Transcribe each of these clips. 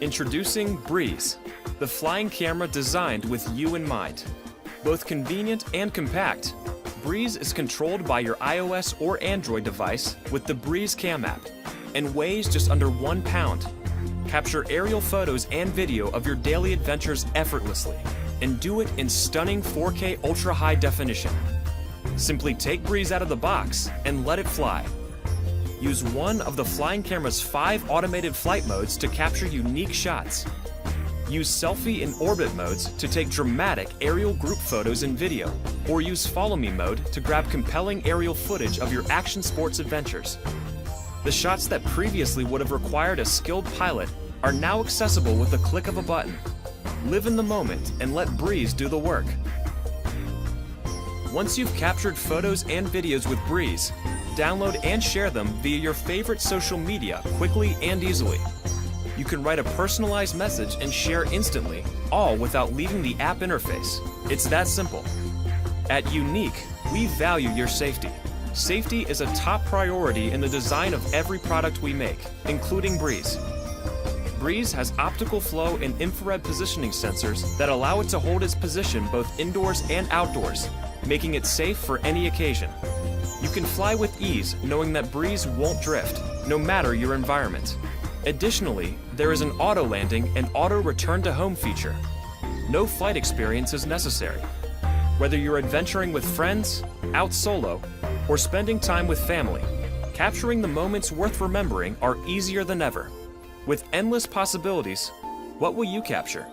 Introducing Breeze, the flying camera designed with you in mind. Both convenient and compact, Breeze is controlled by your iOS or Android device with the Breeze Cam app and weighs just under 1 pound. Capture aerial photos and video of your daily adventures effortlessly and do it in stunning 4K ultra high definition. Simply take Breeze out of the box and let it fly. Use one of the flying camera's 5 automated flight modes to capture unique shots. Use selfie and orbit modes to take dramatic aerial group photos and video, or use follow me mode to grab compelling aerial footage of your action sports adventures. The shots that previously would have required a skilled pilot are now accessible with the click of a button. Live in the moment and let Breeze do the work. Once you've captured photos and videos with Breeze, download and share them via your favorite social media quickly and easily. You can write a personalized message and share instantly, all without leaving the app interface. It's that simple. At Unique, we value your safety. Safety is a top priority in the design of every product we make, including Breeze. Breeze has optical flow and infrared positioning sensors that allow it to hold its position both indoors and outdoors, making it safe for any occasion. You can fly with ease knowing that Breeze won't drift, no matter your environment. Additionally, there is an auto landing and auto return to home feature. No flight experience is necessary. Whether you're adventuring with friends, out solo, or spending time with family, capturing the moments worth remembering are easier than ever. With endless possibilities, what will you capture?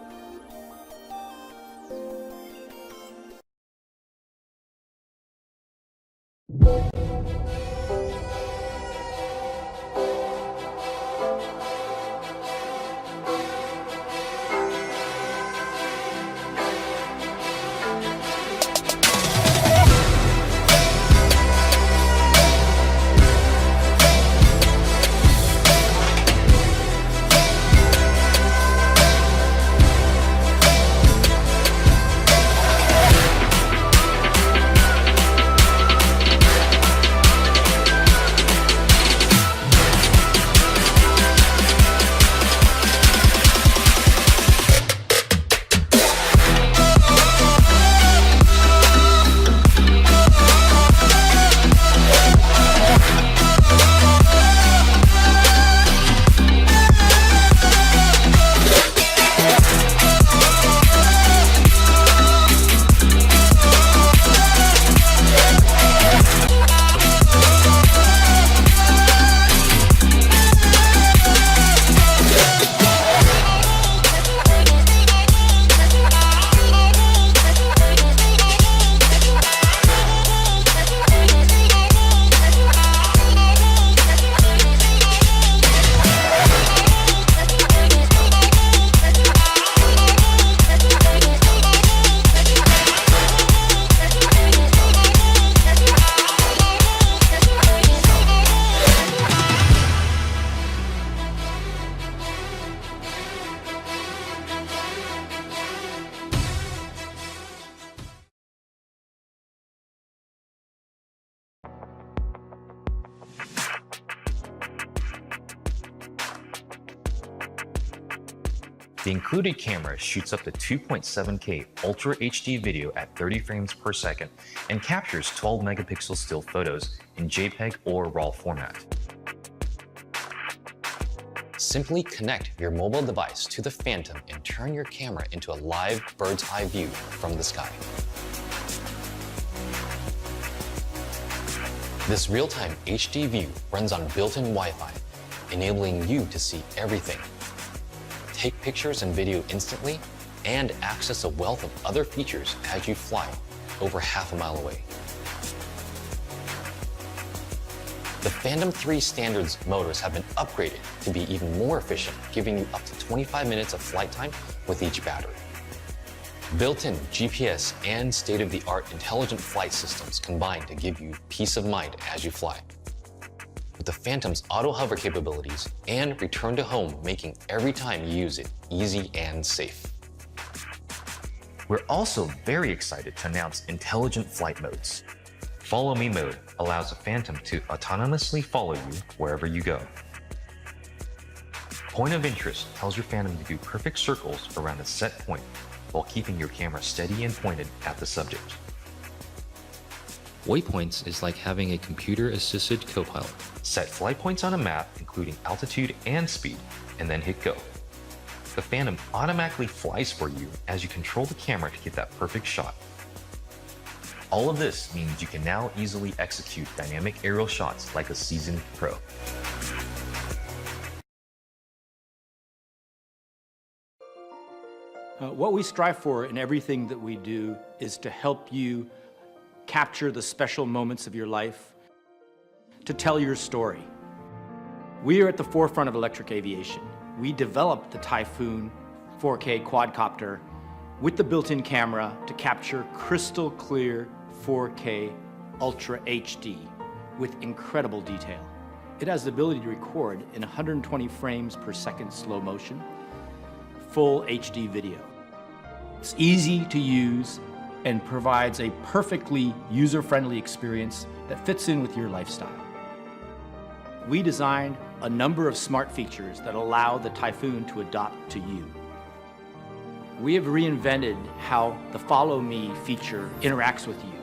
The included camera shoots up to 2.7K Ultra HD video at 30 frames per second and captures 12 megapixel still photos in JPEG or RAW format. Simply connect your mobile device to the Phantom and turn your camera into a live bird's eye view from the sky. This real-time HD view runs on built-in Wi-Fi, enabling you to see everything. Take pictures and video instantly, and access a wealth of other features as you fly over half a mile away. The Phantom 3 Standards motors have been upgraded to be even more efficient, giving you up to 25 minutes of flight time with each battery. Built-in GPS and state-of-the-art intelligent flight systems combine to give you peace of mind as you fly. With the Phantom's auto hover capabilities and return to home making every time you use it easy and safe. We're also very excited to announce intelligent flight modes. Follow Me mode allows the Phantom to autonomously follow you wherever you go. Point of interest tells your Phantom to do perfect circles around a set point while keeping your camera steady and pointed at the subject. Waypoints is like having a computer-assisted co-pilot. Set flight points on a map, including altitude and speed, and then hit go. The Phantom automatically flies for you as you control the camera to get that perfect shot. All of this means you can now easily execute dynamic aerial shots like a seasoned pro. What we strive for in everything that we do is to help you capture the special moments of your life, to tell your story. We are at the forefront of electric aviation. We developed the Typhoon 4K quadcopter with the built-in camera to capture crystal clear 4K Ultra HD with incredible detail. It has the ability to record in 120 frames per second slow motion, full HD video. It's easy to use and provides a perfectly user-friendly experience that fits in with your lifestyle. We designed a number of smart features that allow the Typhoon to adapt to you. We have reinvented how the Follow Me feature interacts with you.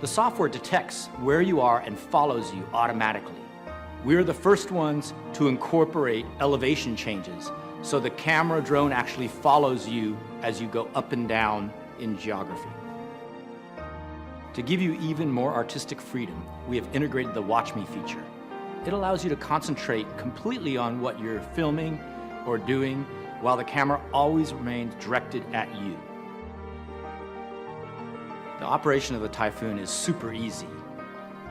The software detects where you are and follows you automatically. We are the first ones to incorporate elevation changes, so the camera drone actually follows you as you go up and down in geography. To give you even more artistic freedom, we have integrated the Watch Me feature. It allows you to concentrate completely on what you're filming or doing while the camera always remains directed at you. The operation of the Typhoon is super easy.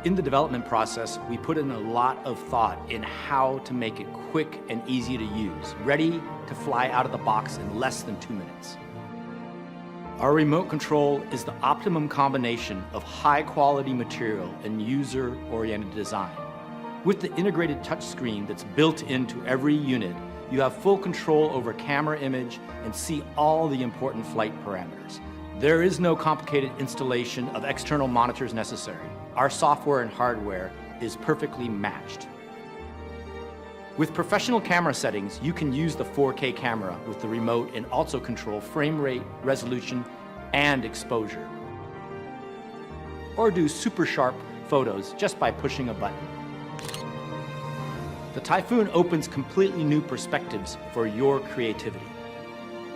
In the development process, we put in a lot of thought in how to make it quick and easy to use, ready to fly out of the box in less than 2 minutes. Our remote control is the optimum combination of high-quality material and user-oriented design. With the integrated touchscreen that's built into every unit, you have full control over camera image and see all the important flight parameters. There is no complicated installation of external monitors necessary. Our software and hardware is perfectly matched. With professional camera settings, you can use the 4K camera with the remote and also control frame rate, resolution, and exposure. Or do super sharp photos just by pushing a button. The Typhoon opens completely new perspectives for your creativity.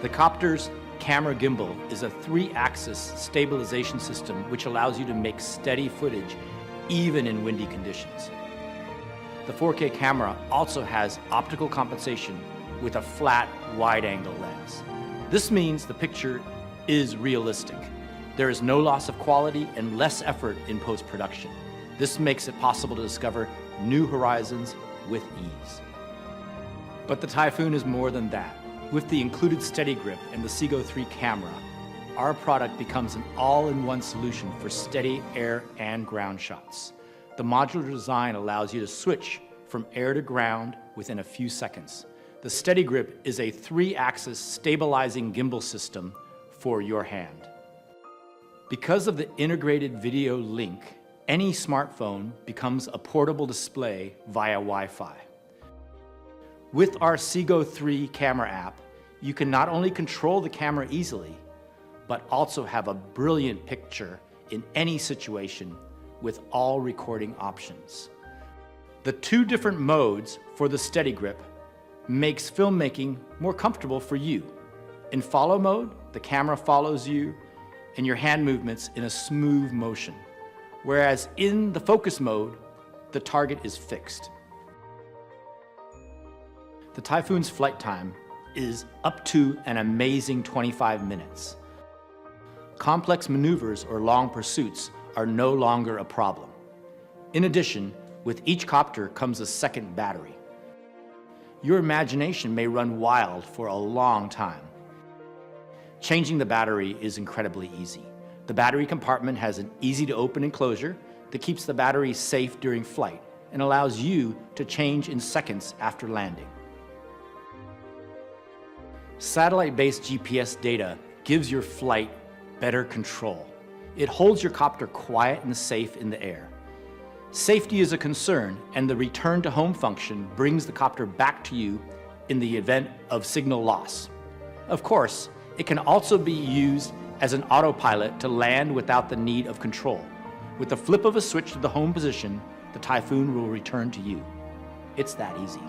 The copter's camera gimbal is a 3-axis stabilization system which allows you to make steady footage even in windy conditions. The 4K camera also has optical compensation with a flat, wide-angle lens. This means the picture is realistic. There is no loss of quality and less effort in post-production. This makes it possible to discover new horizons with ease. But the Typhoon is more than that. With the included Steady Grip and the Seago 3 camera, our product becomes an all-in-one solution for steady air and ground shots. The modular design allows you to switch from air to ground within a few seconds. The Steady Grip is a 3-axis stabilizing gimbal system for your hand. Because of the integrated video link, any smartphone becomes a portable display via Wi-Fi. With our Seago 3 camera app, you can not only control the camera easily, but also have a brilliant picture in any situation with all recording options. The 2 different modes for the Steady Grip makes filmmaking more comfortable for you. In follow mode, the camera follows you and your hand movements in a smooth motion, whereas in the focus mode, the target is fixed. The Typhoon's flight time is up to an amazing 25 minutes. Complex maneuvers or long pursuits are no longer a problem. In addition, with each copter comes a second battery. Your imagination may run wild for a long time. Changing the battery is incredibly easy. The battery compartment has an easy-to-open enclosure that keeps the battery safe during flight and allows you to change in seconds after landing. Satellite-based GPS data gives your flight better control. It holds your copter quiet and safe in the air. Safety is a concern, and the return to home function brings the copter back to you in the event of signal loss. Of course, it can also be used as an autopilot to land without the need of control. With the flip of a switch to the home position, the Typhoon will return to you. It's that easy.